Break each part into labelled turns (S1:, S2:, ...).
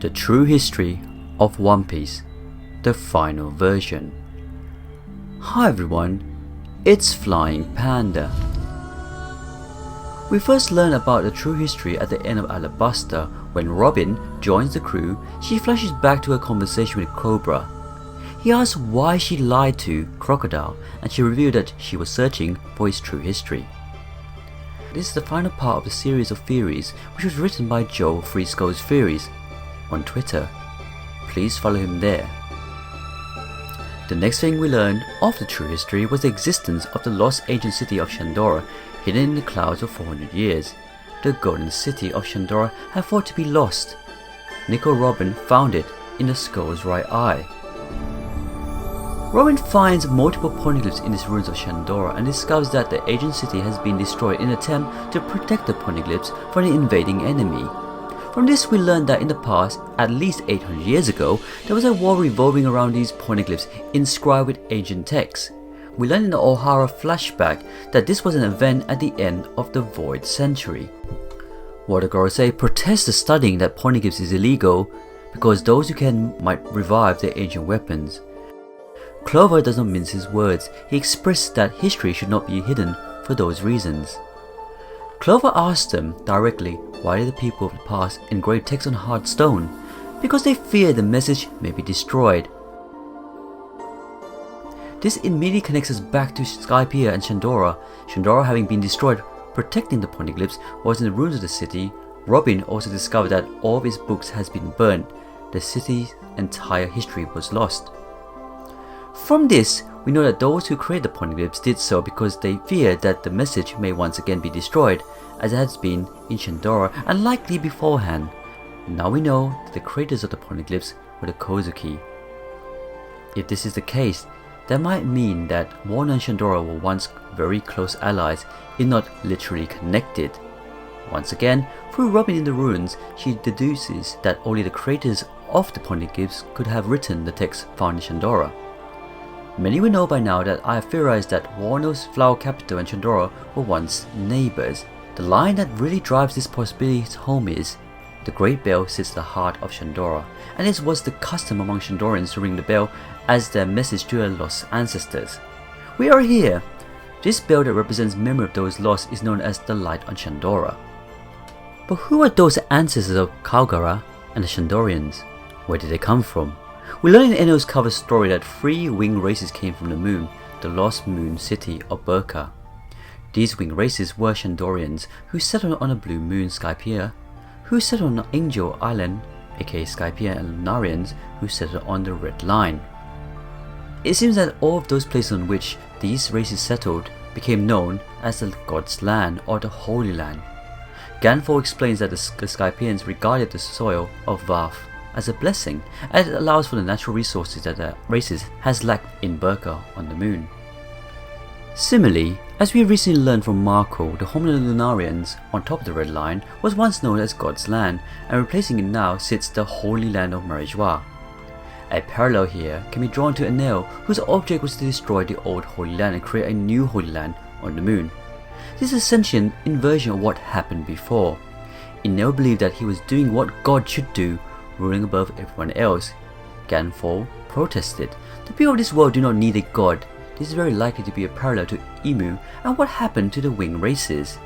S1: The True History of One Piece, the final version. Hi everyone, it's Flying Panda. We first learn about the true history at the end of Alabasta. When Robin joins the crew, she flashes back to her conversation with Cobra. He asks why she lied to Crocodile, and she revealed that she was searching for his true history. This is the final part of the series of theories, which was written by Joe Frisco's Theories on Twitter. Please follow him there. The next thing we learned of the true history was the existence of the lost ancient city of Shandora, hidden in the clouds for 400 years. The golden city of Shandora had thought to be lost. Nico Robin found it in the skull's right eye. Robin finds multiple poneglyphs in the ruins of Shandora and discovers that the ancient city has been destroyed in an attempt to protect the poneglyphs from an invading enemy. From this we learned that in the past, at least 800 years ago, there was a war revolving around these poneglyphs inscribed with ancient texts. We learned in the O'Hara flashback that this was an event at the end of the Void Century. Water Gorosei protests the studying that poneglyphs is illegal because those who can might revive their ancient weapons. Clover does not mince his words. He expressed that history should not be hidden for those reasons. Clover asked them directly why did the people of the past engrave text on hard stone? Because they feared the message may be destroyed. This immediately connects us back to Skypiea and Shandora. Shandora having been destroyed, protecting the poneglyphs was in the ruins of the city. Robin also discovered that all of his books has been burnt. The city's entire history was lost. From this, we know that those who created the poneglyphs did so because they feared that the message may once again be destroyed, as it has been in Shandora and likely beforehand. Now we know that the creators of the poneglyphs were the Kozuki. If this is the case, that might mean that Wano and Shandora were once very close allies, if not literally connected. Once again, through Robin in the ruins, she deduces that only the creators of the poneglyphs could have written the text found in Shandora. Many will know by now that I have theorized that Wano's flower capital and Shandora were once neighbors. The line that really drives this possibility home is, the Great Bell sits at the heart of Shandora, and it was the custom among Shandorans to ring the bell as their message to their lost ancestors. We are here! This bell that represents memory of those lost is known as the Light on Shandora. But who are those ancestors of Kalgara and the Shandorians? Where did they come from? We learn in Enno's cover story that 3 winged races came from the moon, the lost moon city of Burka. These winged races were Shandorians, who settled on a blue moon Skypiea, who settled on Angel Island, aka Skypiea, and Lunarians, who settled on the Red Line. It seems that all of those places on which these races settled became known as the God's Land or the Holy Land. Ganfo explains that the Skypieans regarded the soil of Vath as a blessing, and it allows for the natural resources that the races has lacked in Burka on the moon. Similarly, as we have recently learned from Marco, the homeland of the Lunarians on top of the Red Line was once known as God's Land, and replacing it now sits the Holy Land of Marijois. A parallel here can be drawn to Enel, whose object was to destroy the old Holy Land and create a new Holy Land on the moon. This is essentially an inversion of what happened before. Enel believed that he was doing what God should do, ruling above everyone else. Ganfo protested. The people of this world do not need a god. This is very likely to be a parallel to Emu and what happened to the winged races.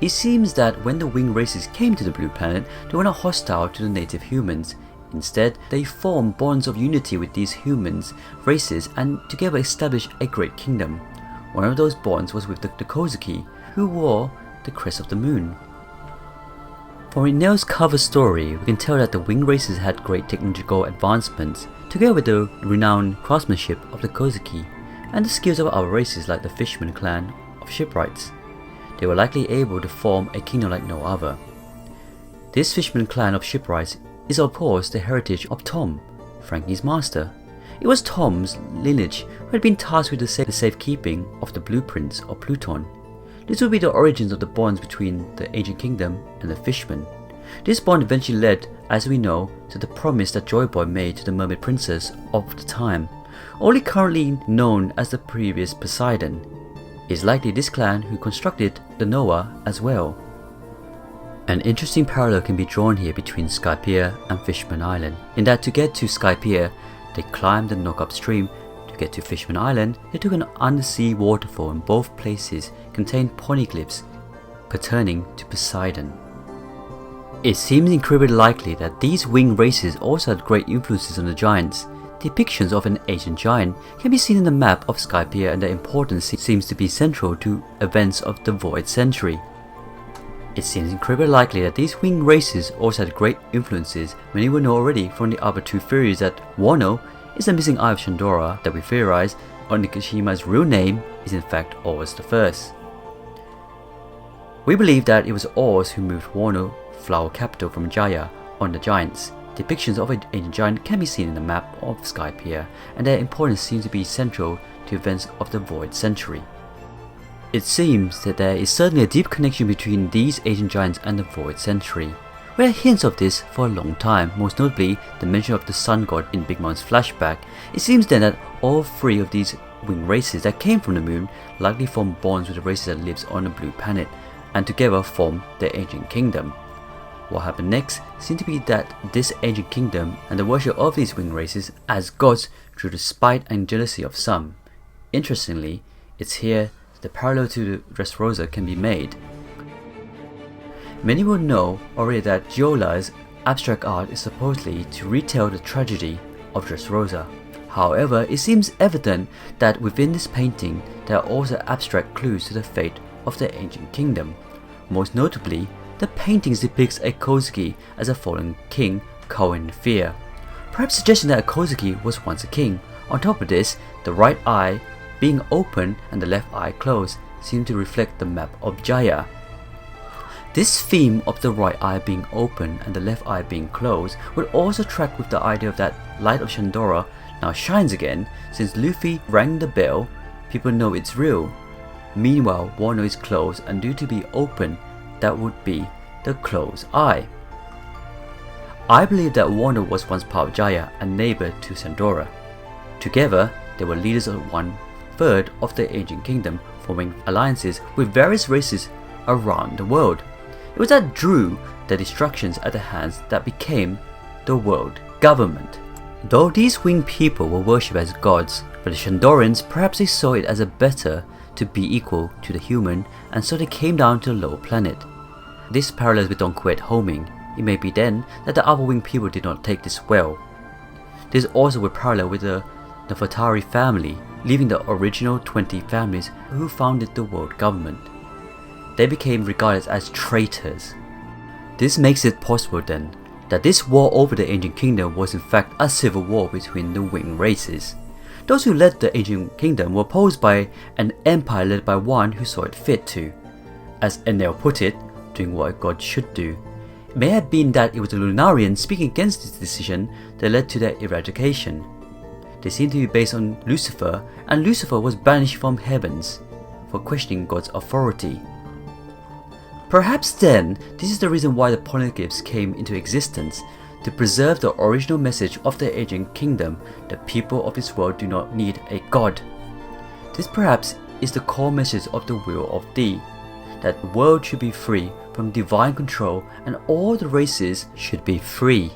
S1: It seems that when the winged races came to the blue planet, they were not hostile to the native humans. Instead, they formed bonds of unity with these humans, races, and together established a great kingdom. One of those bonds was with the Kozuki, who wore the crest of the moon. From Enel's cover story, we can tell that the winged races had great technological advancements, together with the renowned craftsmanship of the Kozuki, and the skills of other races like the Fishman clan of shipwrights. They were likely able to form a kingdom like no other. This Fishman clan of shipwrights is of course the heritage of Tom, Frankie's master. It was Tom's lineage who had been tasked with the safekeeping of the blueprints of Pluton. This would be the origins of the bonds between the ancient kingdom and the fishmen. This bond eventually led, as we know, to the promise that Joyboy made to the mermaid princess of the time, only currently known as the previous Poseidon. It is likely this clan who constructed the Noah as well. An interesting parallel can be drawn here between Skypiea and Fishman Island, in that to get to Skypiea, they climbed and knocked upstream. To get to Fishman Island, they took an undersea waterfall, and both places contained poneglyphs pertaining to Poseidon. It seems incredibly likely that these winged races also had great influences on the giants. Depictions of an ancient giant can be seen in the map of Skypiea, and their importance seems to be central to events of the Void Century. It seems incredibly likely that these winged races also had great influences. Many will know already from the other two theories that Wano is the missing eye of Shandora, that we theorize Onigoshima's real name is in fact Oz the First. We believe that it was Oz who moved Wano, flower capital, from Jaya on the giants. Depictions of an ancient giant can be seen in the map of Skypiea, and their importance seems to be central to events of the Void Century. It seems that there is certainly a deep connection between these ancient giants and the Void Century. We had hints of this for a long time, most notably the mention of the Sun God in Big Mom's flashback. It seems then that all three of these winged races that came from the moon likely formed bonds with the races that lives on the blue planet, and together formed the ancient kingdom. What happened next seemed to be that this ancient kingdom and the worship of these winged races as gods drew the spite and jealousy of some. Interestingly, it's here the parallel to the Dressrosa can be made. Many will know already that Giola's abstract art is supposedly to retell the tragedy of Dressrosa. However, it seems evident that within this painting there are also abstract clues to the fate of the ancient kingdom. Most notably, the painting depicts a Kozuki as a fallen king cowering in fear, perhaps suggesting that a Kozuki was once a king. On top of this, the right eye being open and the left eye closed seem to reflect the map of Jaya. This theme of the right eye being open and the left eye being closed would also track with the idea of that light of Shandora now shines again. Since Luffy rang the bell, people know it's real. Meanwhile, Wano is closed, and due to be open, that would be the closed eye. I believe that Wano was once part of Jaya and neighbor to Shandora. Together, they were leaders of 1/3 of the ancient kingdom, forming alliances with various races around the world. It was that drew the destructions at the hands that became the world government. Though these winged people were worshipped as gods, for the Shandorans, perhaps they saw it as a better to be equal to the human, and so they came down to the lower planet. This parallels with Don Quixote homing. It may be then that the other winged people did not take this well. This also would parallel with the Nefertari family, leaving the original 20 families who founded the world government. They became regarded as traitors. This makes it possible then that this war over the ancient kingdom was in fact a civil war between the winged races. Those who led the ancient kingdom were opposed by an empire led by one who saw it fit to, as Enel put it, doing what a god should do. It may have been that it was the Lunarians speaking against this decision that led to their eradication. They seem to be based on Lucifer, and Lucifer was banished from heavens for questioning God's authority. Perhaps then, this is the reason why the poneglyphs came into existence, to preserve the original message of the ancient kingdom that people of this world do not need a god. This perhaps is the core message of the will of The, that the world should be free from divine control and all the races should be free.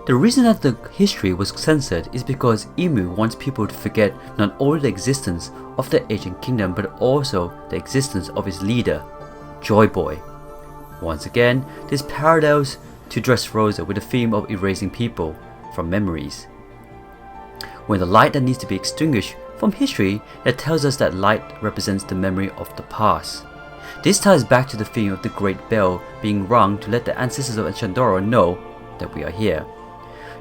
S1: The reason that the history was censored is because Imu wants people to forget not only the existence of the ancient kingdom but also the existence of its leader, Joyboy. Once again, this parallels to Dressrosa with the theme of erasing people from memories. When the light that needs to be extinguished from history, that tells us that light represents the memory of the past. This ties back to the theme of the great bell being rung to let the ancestors of Shandora know that we are here.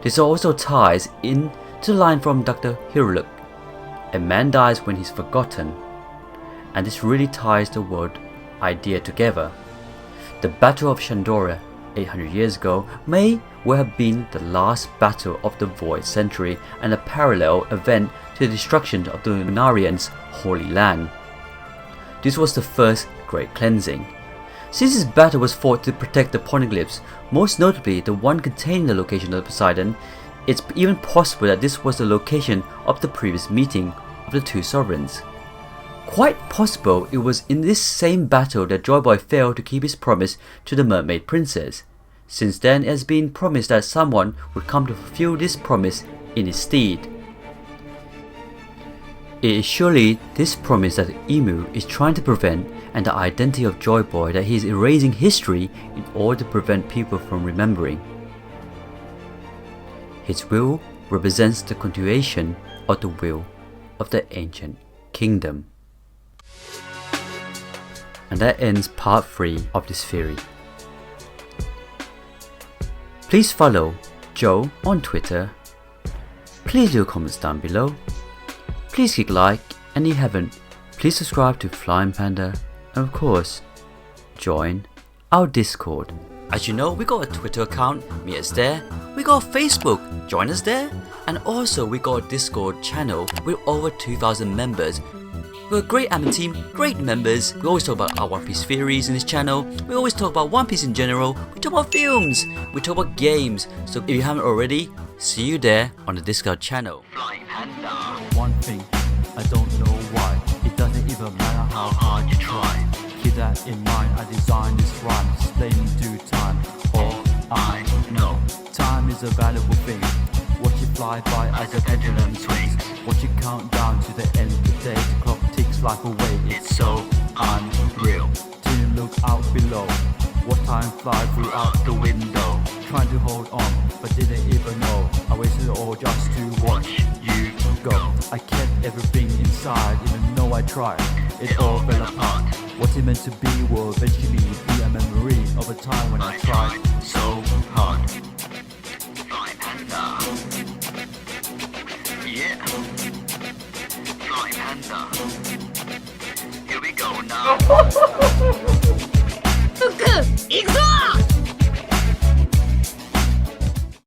S1: This also ties in to the line from Dr. Hiruluk, "A man dies when he's forgotten," and this really ties the world idea together. The Battle of Shandora 800 years ago may well have been the last battle of the Void Century and a parallel event to the destruction of the Lunarians' Holy Land. This was the first Great Cleansing. Since this battle was fought to protect the poneglyphs, most notably the one containing the location of Poseidon, it's even possible that this was the location of the previous meeting of the two sovereigns. Quite possible it was in this same battle that Joyboy failed to keep his promise to the mermaid princess. Since then it has been promised that someone would come to fulfill this promise in his stead. It is surely this promise that Emu is trying to prevent, and the identity of Joyboy that he is erasing history in order to prevent people from remembering. His will represents the continuation of the will of the ancient kingdom. And that ends part 3 of this theory. Please follow Joe on Twitter. Please leave comments down below. Please click like, and if you haven't, please subscribe to Flying Panda, and of course, join our Discord. As you know, we got a Twitter account, meet us there. We got a Facebook, join us there. And also we got a Discord channel with over 2,000 members. We're a great admin team, great members. We always talk about our One Piece theories in this channel. We always talk about One Piece in general. We talk about films. We talk about games. So if you haven't already, see you there on the Discord channel.
S2: Flying Panda. One thing, I don't know why. It doesn't even matter how hard you try. Keep that in mind, I designed this rhyme. Explaining due time. All I know. Time is a valuable thing. Watch it fly by as a pendulum swings. Watch it count down to the end of the day. The clock ticks life away, it's so unreal. Didn't look out below. Watch time fly through out the window. Trying to hold on, but didn't even know. I wasted it all just to watch you go. I kept everything inside, even though I tried. It all fell apart. What it meant to be will eventually be a memory of a time when I tried so hard. Flying Panda. Yeah. Flying Panda. Here we go now.